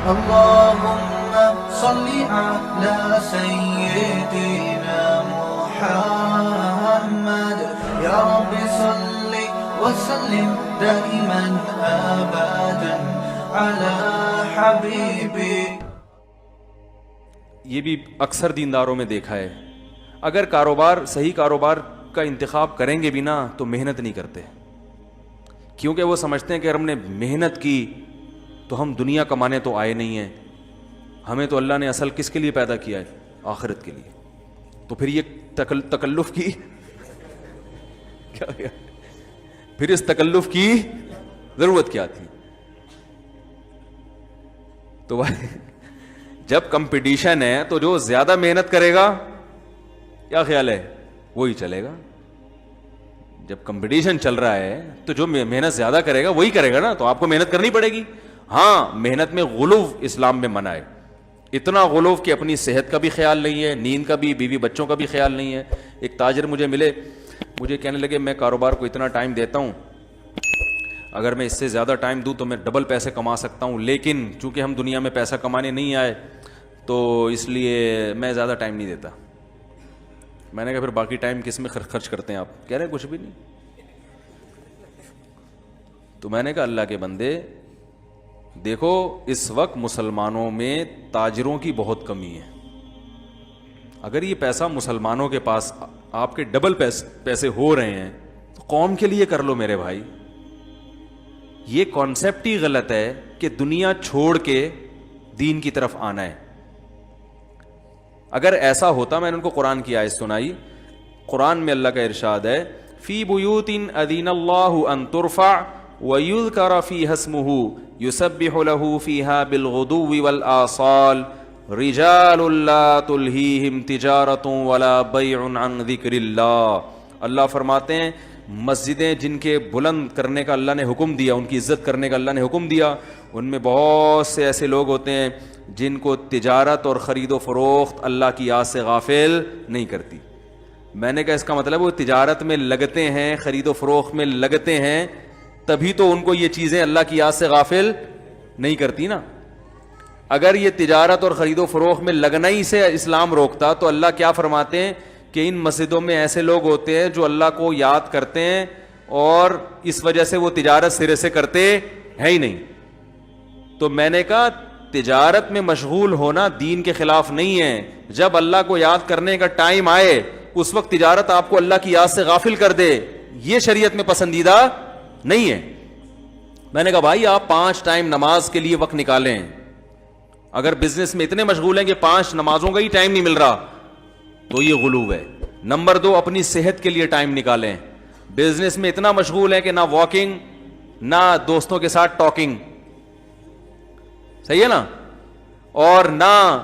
اللهم صل على سيدنا محمد يا رب صل وسلم دائما ابدا على حبيبي. یہ بھی اکثر دینداروں میں دیکھا ہے، اگر صحیح کاروبار کا انتخاب کریں گے بھی نا تو محنت نہیں کرتے، کیونکہ وہ سمجھتے ہیں کہ ہم نے محنت کی تو ہم دنیا کمانے تو آئے نہیں ہیں، ہمیں تو اللہ نے اصل کس کے لیے پیدا کیا ہے؟ آخرت کے لیے. تو پھر یہ تکلف کی کیا گیا؟ پھر اس تکلف کی ضرورت کیا تھی؟ تو بھائی جب کمپٹیشن ہے تو جو زیادہ محنت کرے گا، کیا خیال ہے، وہی چلے گا. جب کمپٹیشن چل رہا ہے تو جو محنت زیادہ کرے گا وہی کرے گا نا، تو آپ کو محنت کرنی پڑے گی. ہاں محنت میں غلو اسلام میں منع ہے، اتنا غلو کہ اپنی صحت کا بھی خیال نہیں ہے، نیند کا بھی، بیوی بچوں کا بھی خیال نہیں ہے. ایک تاجر مجھے ملے، مجھے کہنے لگے میں کاروبار کو اتنا ٹائم دیتا ہوں، اگر میں اس سے زیادہ ٹائم دوں تو میں ڈبل پیسے کما سکتا ہوں، لیکن چونکہ ہم دنیا میں پیسہ کمانے نہیں آئے تو اس لیے میں زیادہ ٹائم نہیں دیتا. میں نے کہا پھر باقی ٹائم کس میں خرچ کرتے ہیں آپ؟ کہہ رہے ہیں کچھ بھی نہیں. تو میں نے کہا اللہ کے بندے دیکھو اس وقت مسلمانوں میں تاجروں کی بہت کمی ہے، اگر یہ پیسہ مسلمانوں کے پاس آپ کے ڈبل پیسے ہو رہے ہیں تو قوم کے لیے کر لو میرے بھائی. یہ کانسیپٹ ہی غلط ہے کہ دنیا چھوڑ کے دین کی طرف آنا ہے. اگر ایسا ہوتا، میں نے ان کو قرآن کی آیت سنائی، قرآن میں اللہ کا ارشاد ہے فی بیوت اذین اللہ ان ترفع ویذکر فیہا اسمہ یسبح لہ فیہا بالغدو والآصال رجال لا تلہیہم تجارت ولا بیع عن ذکر اللہ. اللہ فرماتے ہیں مسجدیں جن کے بلند کرنے کا اللہ نے حکم دیا، ان کی عزت کرنے کا اللہ نے حکم دیا، ان میں بہت سے ایسے لوگ ہوتے ہیں جن کو تجارت اور خرید و فروخت اللہ کی یاد سے غافل نہیں کرتی. میں نے کہا اس کا مطلب وہ تجارت میں لگتے ہیں، خرید و فروخت میں لگتے ہیں، تبھی تو ان کو یہ چیزیں اللہ کی یاد سے غافل نہیں کرتی نا. اگر یہ تجارت اور خرید و فروخت میں لگنا ہی سے اسلام روکتا تو اللہ کیا فرماتے ہیں کہ ان مسجدوں میں ایسے لوگ ہوتے ہیں جو اللہ کو یاد کرتے ہیں اور اس وجہ سے وہ تجارت سرے سے کرتے ہیں ہی نہیں. تو میں نے کہا تجارت میں مشغول ہونا دین کے خلاف نہیں ہے، جب اللہ کو یاد کرنے کا ٹائم آئے اس وقت تجارت آپ کو اللہ کی یاد سے غافل کر دے، یہ شریعت میں پسندیدہ نہیں ہے. میں نے کہا بھائی آپ 5 ٹائم نماز کے لیے وقت نکالیں، اگر بزنس میں اتنے مشغول ہیں کہ 5 نمازوں کا ہی ٹائم نہیں مل رہا تو یہ غلو ہے. نمبر 2 اپنی صحت کے لیے ٹائم نکالیں، بزنس میں اتنا مشغول ہے کہ نہ واکنگ نہ دوستوں کے ساتھ ٹاکنگ، صحیح ہے نا، اور نہ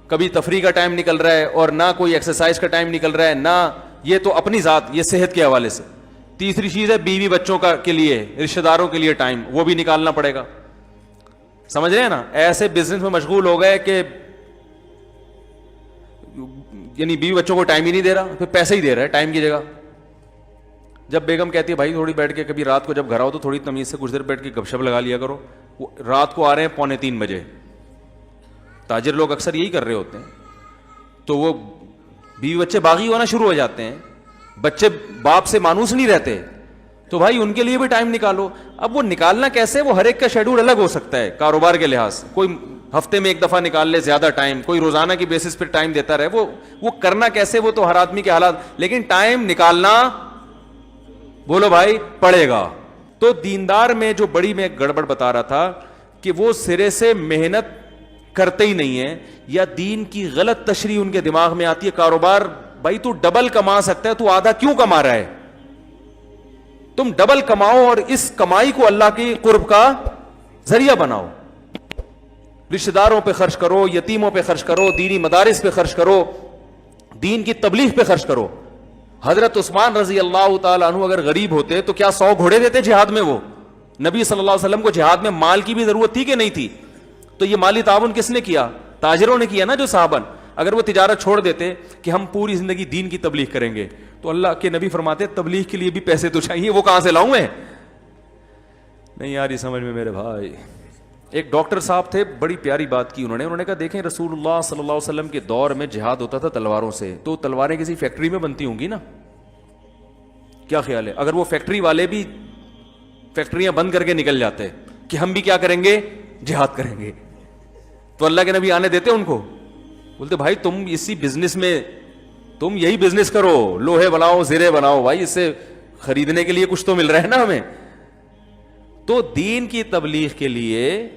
کبھی تفریح کا ٹائم نکل رہا ہے اور نہ کوئی ایکسرسائز کا ٹائم نکل رہا ہے، نہ یہ تو اپنی ذات، یہ صحت کے حوالے سے. تیسری چیز ہے بیوی بچوں کا کے لیے، رشتہ داروں کے لیے ٹائم، وہ بھی نکالنا پڑے گا. سمجھ رہے ہیں نا، ایسے بزنس میں مشغول ہو گئے کہ یعنی بیوی بچوں کو ٹائم ہی نہیں دے رہا، پھر پیسے ہی دے رہا ہے ٹائم کی جگہ. جب بیگم کہتی ہے بھائی تھوڑی بیٹھ کے کبھی رات کو جب گھر آؤ تو تھوڑی تمیز سے کچھ دیر بیٹھ کے گپ شپ لگا لیا کرو، رات کو آ رہے ہیں 2:45 بجے، تاجر لوگ اکثر یہی کر رہے ہوتے ہیں، تو وہ بیوی بچے باغی ہونا شروع ہو جاتے ہیں، بچے باپ سے مانوس نہیں رہتے، تو بھائی ان کے لیے بھی ٹائم نکالو. اب وہ نکالنا کیسے؟ وہ ہر ایک کا شیڈول الگ ہو سکتا ہے کاروبار کے لحاظ سے، کوئی ہفتے میں 1 دفعہ نکال لے زیادہ ٹائم، کوئی روزانہ کی بیسس پہ ٹائم دیتا رہے، وہ کرنا کیسے، وہ تو ہر آدمی کے حالات، لیکن ٹائم نکالنا بولو بھائی پڑے گا. تو دیندار میں جو بڑی میں گڑبڑ بتا رہا تھا کہ وہ سرے سے محنت کرتے ہی نہیں ہیں، یا دین کی غلط تشریح ان کے دماغ میں آتی ہے. کاروبار بھائی تو ڈبل کما سکتا ہے، تو آدھا کیوں کما رہا ہے؟ تم ڈبل کماؤ اور اس کمائی کو اللہ کی قرب کا ذریعہ بناؤ، رشتہ داروں پہ خرچ کرو، یتیموں پہ خرچ کرو، دینی مدارس پہ خرچ کرو، دین کی تبلیغ پہ خرچ کرو. حضرت عثمان رضی اللہ تعالیٰ عنہ اگر غریب ہوتے تو کیا 100 گھوڑے دیتے جہاد میں؟ وہ نبی صلی اللہ علیہ وسلم کو جہاد میں مال کی بھی ضرورت تھی کہ نہیں تھی؟ تو یہ مالی تعاون کس نے کیا؟ تاجروں نے کیا نا، جو صحابن. اگر وہ تجارت چھوڑ دیتے کہ ہم پوری زندگی دین کی تبلیغ کریں گے، تو اللہ کے نبی فرماتے تبلیغ کے لیے بھی پیسے تو چاہیے، وہ کہاں سے لاؤں میں؟ نہیں یار یہ سمجھ میں میرے بھائی. ایک ڈاکٹر صاحب تھے, بڑی پیاری بات کی انہوں نے کہا دیکھیں رسول اللہ صلی اللہ علیہ وسلم کے دور میں جہاد ہوتا تھا تلواروں سے, تو تلواریں کسی فیکٹری میں بنتی ہوں گی نا, کیا خیال ہے اگر وہ فیکٹری والے بھی فیکٹریاں بند کر کے نکل جاتے کہ ہم بھی کیا کریں گے, جہاد کریں گے, تو اللہ کے نبی آنے دیتے ان کو؟ بولتے بھائی تم اسی بزنس میں, تم یہی بزنس کرو, لوہے بناؤ زرے بناؤ, بھائی اس سے خریدنے کے لیے کچھ تو مل رہا ہے نا ہمیں. تو دین کی تبلیغ کے لیے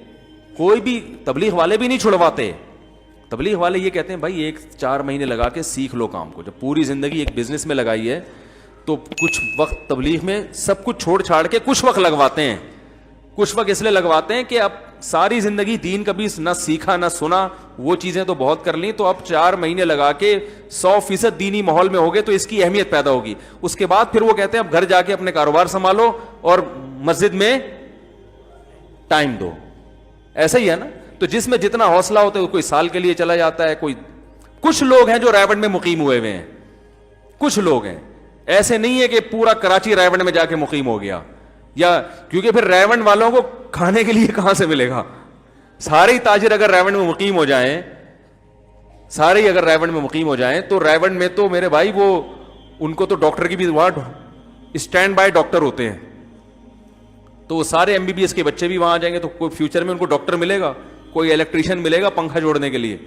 کوئی بھی, تبلیغ والے بھی نہیں چھڑواتے. تبلیغ والے یہ کہتے ہیں بھائی 1-4 مہینے لگا کے سیکھ لو کام کو. جب پوری زندگی ایک بزنس میں لگائی ہے تو کچھ وقت تبلیغ میں سب کچھ چھوڑ چھاڑ کے کچھ وقت لگواتے ہیں. کچھ وقت اس لیے لگواتے ہیں کہ اب ساری زندگی دین کبھی نہ سیکھا نہ سنا, وہ چیزیں تو بہت کر لیں, تو اب 4 مہینے لگا کے 100% دینی ماحول میں ہوگے تو اس کی اہمیت پیدا ہوگی. اس کے بعد پھر وہ کہتے ہیں اب گھر جا کے اپنے کاروبار سنبھالو اور مسجد میں ٹائم دو. ایسا ہی ہے نا. تو جس میں جتنا حوصلہ ہوتا ہے کوئی سال کے لیے چلا جاتا ہے, کوئی کچھ لوگ ہیں جو رائے میں مقیم ہوئے ہوئے ہیں, کچھ لوگ ہیں, ایسے نہیں ہے کہ پورا کراچی رائے میں جا کے مقیم ہو گیا, یا کیونکہ پھر ریونڈ والوں کو کھانے کے لیے کہاں سے ملے گا. سارے ہی تاجر اگر ریونڈ میں مقیم ہو جائیں, سارے ہی اگر ریونڈ میں مقیم ہو جائیں تو ریونڈ میں تو میرے بھائی وہ ان کو تو ڈاکٹر کی بھی وہاں اسٹینڈ بائی ڈاکٹر ہوتے ہیں, تو وہ سارے MBBS کے بچے بھی وہاں آ جائیں گے, تو کوئی فیوچر میں ان کو ڈاکٹر ملے گا, کوئی الیکٹریشین ملے گا پنکھا جوڑنے کے لیے,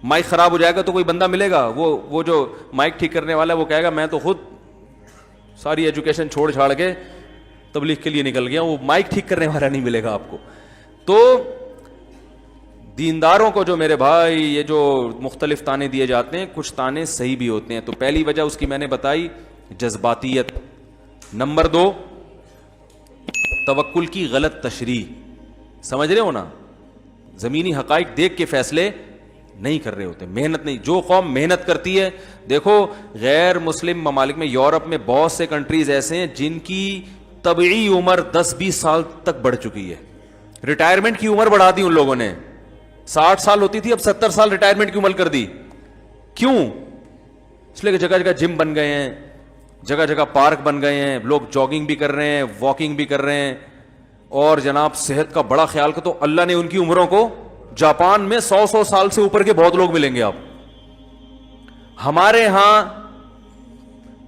مائک خراب ہو جائے گا تو کوئی بندہ ملے گا, وہ جو مائک ٹھیک کرنے والا ہے وہ کہے گا میں تو خود ساری ایجوکیشن چھوڑ چھاڑ کے تبلیغ کے لیے نکل گیا, وہ مائک ٹھیک کرنے والا نہیں ملے گا آپ کو. تو دینداروں کو جو میرے بھائی یہ جو مختلف تانے دیے جاتے ہیں, کچھ تانے صحیح بھی ہوتے ہیں. تو پہلی وجہ اس کی میں نے بتائی جذباتیت. نمبر 2 توکل کی غلط تشریح. سمجھ رہے ہو نا, زمینی حقائق دیکھ کے فیصلے نہیں کر رہے ہوتے, محنت نہیں. جو قوم محنت کرتی ہے, دیکھو غیر مسلم ممالک میں, یورپ میں بہت سے کنٹریز ایسے ہیں جن کی طبعی عمر 10-20 سال تک بڑھ چکی ہے. ریٹائرمنٹ کی عمر بڑھا دی ان لوگوں نے, 60 سال ہوتی تھی اب 70 سال ریٹائرمنٹ کی عمر کر دی. کیوں؟ اس لیے کہ جگہ جگہ جم بن گئے ہیں, جگہ جگہ پارک بن گئے ہیں, لوگ جاگنگ بھی کر رہے ہیں, واکنگ بھی کر رہے ہیں, اور جناب صحت کا بڑا خیال کر. تو اللہ نے ان کی عمروں کو, جاپان میں 100 سال سے اوپر کے بہت لوگ ملیں گے آپ. ہمارے ہاں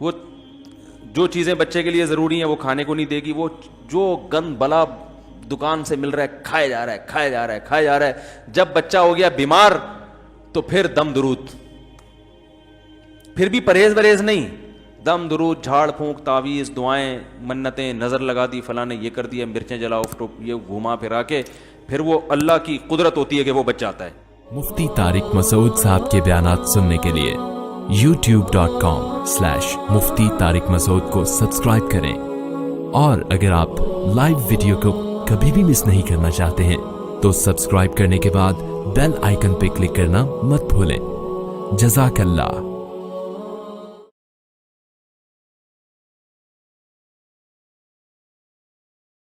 وہ جو چیزیں بچے کے لیے ضروری ہیں وہ کھانے کو نہیں دے گی, وہ جو گند بلا دکان سے مل رہا ہے کھائے جا رہا ہے, کھائے جا رہا ہے, کھائے جا رہا ہے. جب بچہ ہو گیا بیمار تو پھر دم درود, پھر بھی پرہیز نہیں, دم درود, جھاڑ پھونک, تعویذ, دعائیں, منتیں, نظر لگا دی, فلاں نے یہ کر دیا, مرچیں جلاؤ, یہ گھما پھرا کے پھر وہ اللہ کی قدرت ہوتی ہے کہ وہ بچ جاتا ہے. مفتی طارق مسعود صاحب کے بیانات سننے کے لیے youtube.com/مفتی طارق مسعود کو سبسکرائب کریں, اور اگر آپ لائیو ویڈیو کو کبھی بھی مس نہیں کرنا چاہتے ہیں تو سبسکرائب کرنے کے بعد بیل آئیکن پہ کلک کرنا مت بھولیں. جزاک اللہ.